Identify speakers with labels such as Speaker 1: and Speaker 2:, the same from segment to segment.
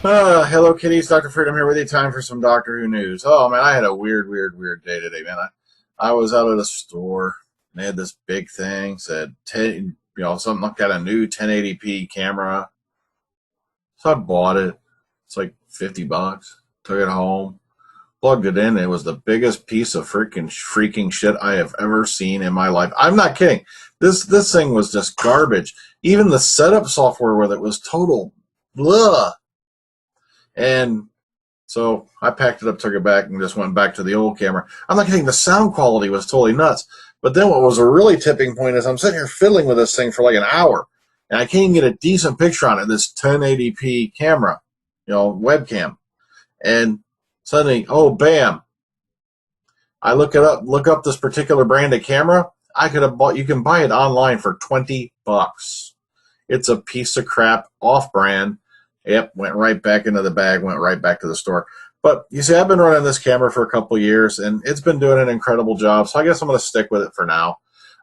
Speaker 1: Hello, kitties. Dr. Freedom here with you. Time for some Doctor Who news. Oh, man, I had a weird day today, man. I was out at a store. And they had this big thing, said, something like that, a new 1080p camera. So I bought it. It's like $50. Took it home. Plugged it in. It was the biggest piece of freaking shit I have ever seen in my life. I'm not kidding. This thing was just garbage. Even the setup software with it was total blah. And so I packed it up, took it back, and just went back to the old camera. I'm not kidding. The sound quality was totally nuts. But then what was a really tipping point is I'm sitting here fiddling with this thing for like an hour, and I can't even get a decent picture on it, this 1080p camera, webcam. And suddenly, oh, bam. I look up this particular brand of camera. You can buy it online for $20. It's a piece of crap, off-brand. Yep, went right back into the bag, went right back to the store. But you see, I've been running this camera for a couple of years, and it's been doing an incredible job, so I guess I'm going to stick with it for now.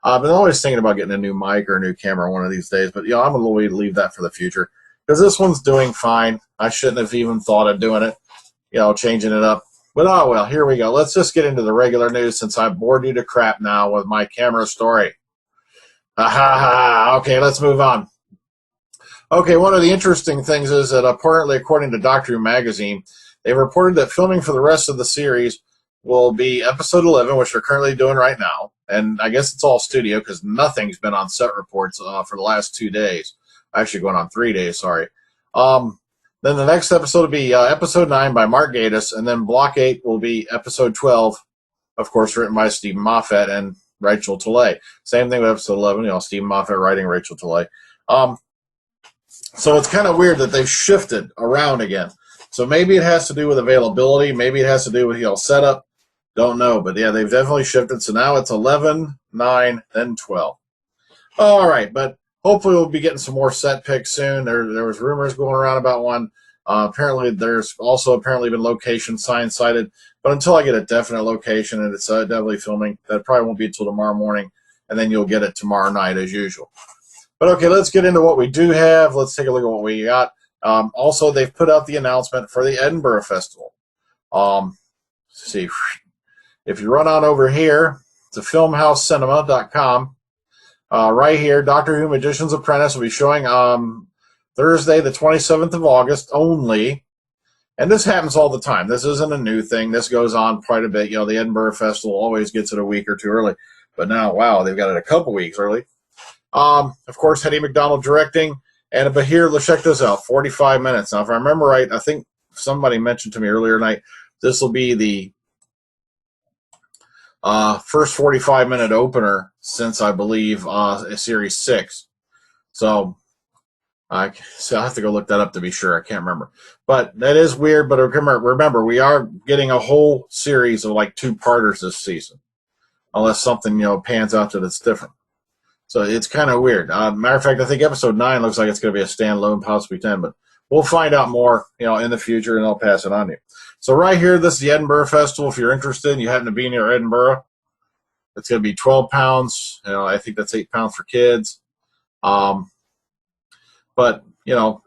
Speaker 1: I've been always thinking about getting a new mic or a new camera one of these days, but I'm going to leave that for the future because this one's doing fine. I shouldn't have even thought of doing it, changing it up. But oh well, here we go. Let's just get into the regular news since I bored you to crap now with my camera story. Okay, let's move on. Okay, one of the interesting things is that apparently, according to Doctor Who magazine, they've reported that filming for the rest of the series will be episode 11, which they're currently doing right now. And I guess it's all studio because nothing's been on set reports for the last 2 days. Actually, going on 3 days, sorry. Then the next episode will be episode 9 by Mark Gatiss, and then Block 8 will be episode 12, of course, written by Stephen Moffat and Rachel Talalay. Same thing with episode 11, Stephen Moffat writing, Rachel Talalay. So it's kind of weird that they've shifted around again. So maybe it has to do with availability. Maybe it has to do with setup. Don't know. But yeah, they've definitely shifted. So now it's 11, 9, then 12. All right. But hopefully we'll be getting some more set picks soon. There was rumors going around about one. Apparently there's also been location signs cited. But until I get a definite location and it's definitely filming, that probably won't be until tomorrow morning. And then you'll get it tomorrow night as usual. But okay, let's get into what we do have. Let's take a look at what we got. Also, they've put out the announcement for the Edinburgh Festival. Let's see, if you run on over here to filmhousecinema.com, right here, Doctor Who Magician's Apprentice will be showing Thursday, the 27th of August only. And this happens all the time. This isn't a new thing. This goes on quite a bit. The Edinburgh Festival always gets it a week or two early. But now, wow, they've got it a couple weeks early. Of course, Hetty McDonald directing, but here, let's check this out, 45 minutes. Now, if I remember right, I think somebody mentioned to me earlier tonight, this will be the first 45-minute opener since, I believe, Series 6. So I'll have to go look that up to be sure. I can't remember. But that is weird, but remember, we are getting a whole series of like 2-parters this season, unless something, pans out that it's different. So it's kind of weird. Matter of fact, I think episode 9 looks like it's going to be a standalone, possibly 10, but we'll find out more, in the future, and I'll pass it on to you. So right here, this is the Edinburgh Festival. If you're interested and you happen to be near Edinburgh, it's going to be £12. I think that's £8 for kids. But,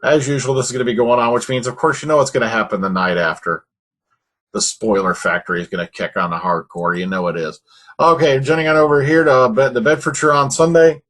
Speaker 1: as usual, this is going to be going on, which means, of course, it's going to happen the night after. The spoiler factory is going to kick on the hardcore. It is. Okay, jumping on over here to the Bedfordshire on Sunday.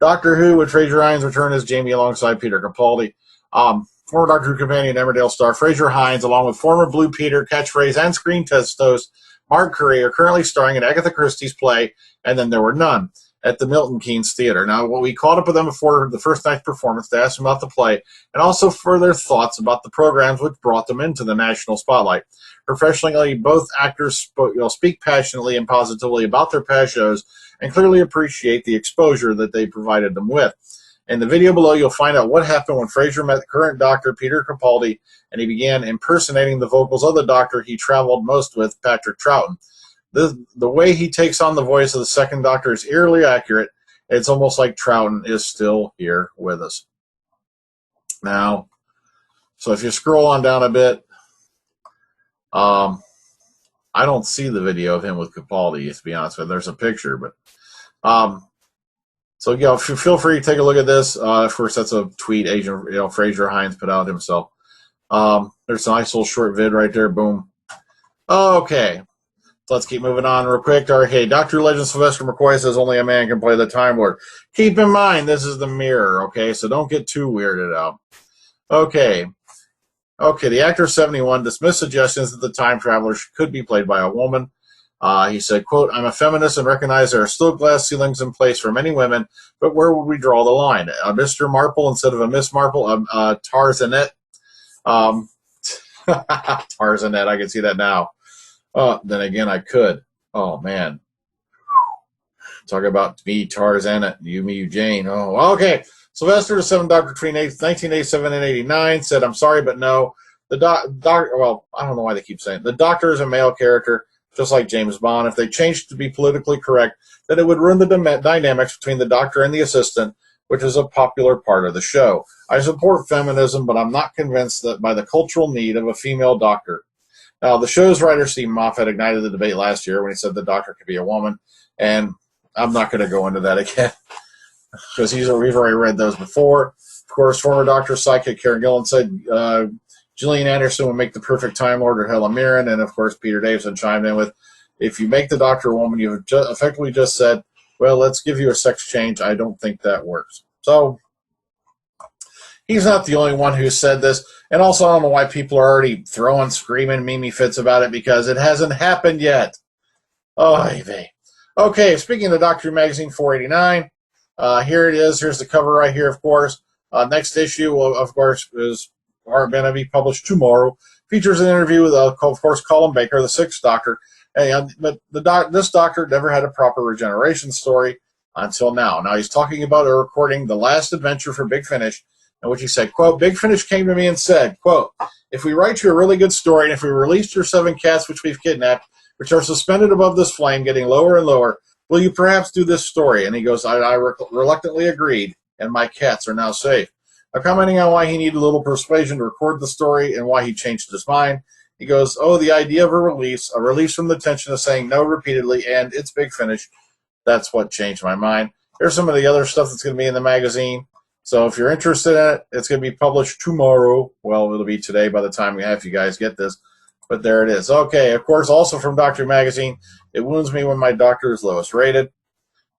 Speaker 1: Doctor Who with Frazer Hines return as Jamie alongside Peter Capaldi. Former Doctor Who companion Emmerdale star Frazer Hines, along with former Blue Peter, Catchphrase, and screen test host Mark Curry, are currently starring in Agatha Christie's play And Then There Were None at the Milton Keynes Theatre. Now, we caught up with them before the first night's performance to ask them about the play and also for their thoughts about the programs which brought them into the national spotlight. Professionally, both actors speak passionately and positively about their past shows and clearly appreciate the exposure that they provided them with. In the video below, you'll find out what happened when Frazer met the current Doctor, Peter Capaldi, and he began impersonating the vocals of the Doctor he traveled most with, Patrick Troughton. The way he takes on the voice of the second Doctor is eerily accurate. It's almost like Troughton is still here with us. Now, so if you scroll on down a bit, I don't see the video of him with Capaldi, to be honest with you. There's a picture, but so feel free to take a look at this. Of course, that's a tweet Agent Frazer Hines put out himself. There's a nice little short vid right there. Boom. Okay. So let's keep moving on real quick. Okay, Dr. Legend Sylvester McCoy says only a man can play the Time Lord. Keep in mind, this is the mirror, okay? So don't get too weirded out. Okay. Okay, the actor 71 dismissed suggestions that the time traveler could be played by a woman. He said, quote, I'm a feminist and recognize there are still glass ceilings in place for many women, but where would we draw the line? Mr. Marple instead of a Miss Marple, Tarzanette. Tarzanette, I can see that now. Then again, I could. Oh, man. Talk about me, Tarzan, you, Jane. Oh, okay. Sylvester, the seventh Doctor between 1987 and 89, said, I'm sorry, but no. The doctor, well, I don't know why they keep saying it. The Doctor is a male character, just like James Bond. If they changed to be politically correct, then it would ruin the dynamics between the Doctor and the assistant, which is a popular part of the show. I support feminism, but I'm not convinced that by the cultural need of a female Doctor. Now, the show's writer, Steve Moffat, ignited the debate last year when he said the Doctor could be a woman, and I'm not going to go into that again because we've already read those before. Of course, former Doctor psychic Karen Gillan said Gillian Anderson would make the perfect Time Lord, or Helen Mirren, and of course Peter Davison chimed in with, if you make the Doctor a woman, you've effectively just said, well, let's give you a sex change. I don't think that works. So he's not the only one who said this, and also I don't know why people are already throwing, screaming, meme fits about it, because it hasn't happened yet. Oh, vey. Okay, speaking of Doctor Who Magazine 489, here it is. Here's the cover right here, of course. Next issue, of course, is going to be published tomorrow. Features an interview with, of course, Colin Baker, the sixth Doctor. But this Doctor never had a proper regeneration story until now. Now he's talking about recording The Last Adventure for Big Finish, in which he said, quote, Big Finish came to me and said, quote, if we write you a really good story, and if we released your 7 cats which we've kidnapped, which are suspended above this flame, getting lower and lower, will you perhaps do this story? And he goes, I reluctantly agreed, and my cats are now safe. Now, commenting on why he needed a little persuasion to record the story and why he changed his mind, he goes, oh, the idea of a release from the tension of saying no repeatedly, and it's Big Finish. That's what changed my mind. Here's some of the other stuff that's going to be in the magazine. So if you're interested in it, it's going to be published tomorrow. Well, it'll be today by the time you guys get this. But there it is. Okay, of course, also from Doctor Magazine, it wounds me when my Doctor is lowest rated.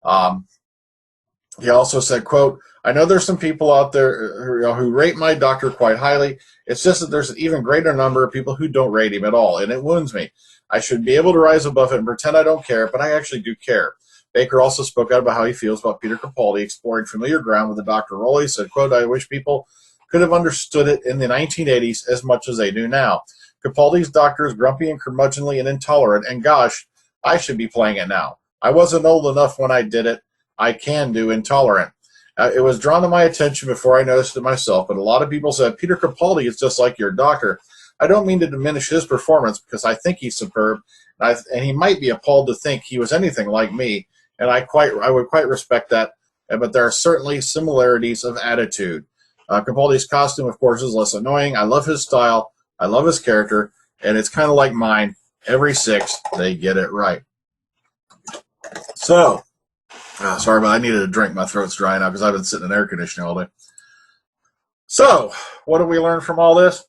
Speaker 1: He also said, quote, I know there's some people out there who rate my Doctor quite highly. It's just that there's an even greater number of people who don't rate him at all, and it wounds me. I should be able to rise above it and pretend I don't care, but I actually do care. Baker also spoke out about how he feels about Peter Capaldi exploring familiar ground with the Doctor role. He said, quote, I wish people could have understood it in the 1980s as much as they do now. Capaldi's Doctor is grumpy and curmudgeonly and intolerant, and gosh, I should be playing it now. I wasn't old enough when I did it. I can do intolerant. It was drawn to my attention before I noticed it myself, but a lot of people said, Peter Capaldi is just like your Doctor. I don't mean to diminish his performance because I think he's superb, and he might be appalled to think he was anything like me, and I would quite respect that, but there are certainly similarities of attitude. Capaldi's costume, of course, is less annoying. I love his style. I love his character, and it's kind of like mine. Every 6, they get it right. So, sorry, but I needed a drink. My throat's dry now because I've been sitting in air conditioning all day. So, what did we learn from all this?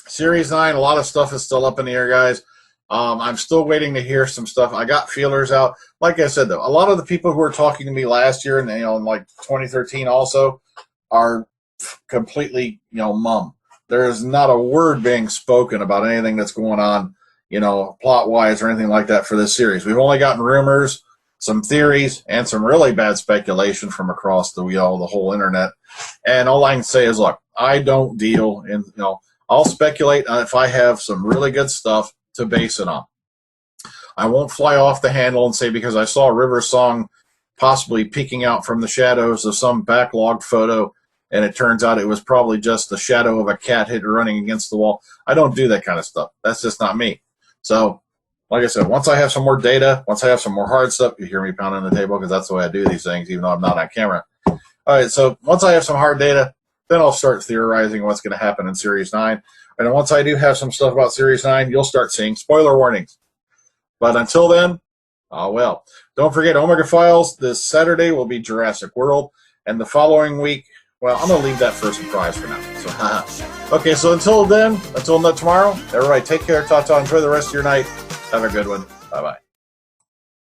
Speaker 1: Series 9, a lot of stuff is still up in the air, guys. I'm still waiting to hear some stuff. I got feelers out. Like I said, though, a lot of the people who were talking to me last year and in like 2013 also are completely, mum. There is not a word being spoken about anything that's going on, plot-wise or anything like that for this series. We've only gotten rumors, some theories, and some really bad speculation from across the whole internet. And all I can say is, look, I don't deal in, I'll speculate if I have some really good stuff to base it on. I won't fly off the handle and say because I saw River Song possibly peeking out from the shadows of some backlog photo, and it turns out it was probably just the shadow of a cat running against the wall. I don't do that kind of stuff. That's just not me. So, like I said, once I have some more data, once I have some more hard stuff, you hear me pounding the table because that's the way I do these things, even though I'm not on camera. All right, so once I have some hard data, then I'll start theorizing what's going to happen in Series 9. And once I do have some stuff about Series 9, you'll start seeing spoiler warnings. But until then, don't forget Omega Files. This Saturday will be Jurassic World. And the following week, Well, I'm going to leave that for a surprise for now. So, okay, so until then, until tomorrow, everybody take care, ta-ta, enjoy the rest of your night. Have a good one. Bye-bye.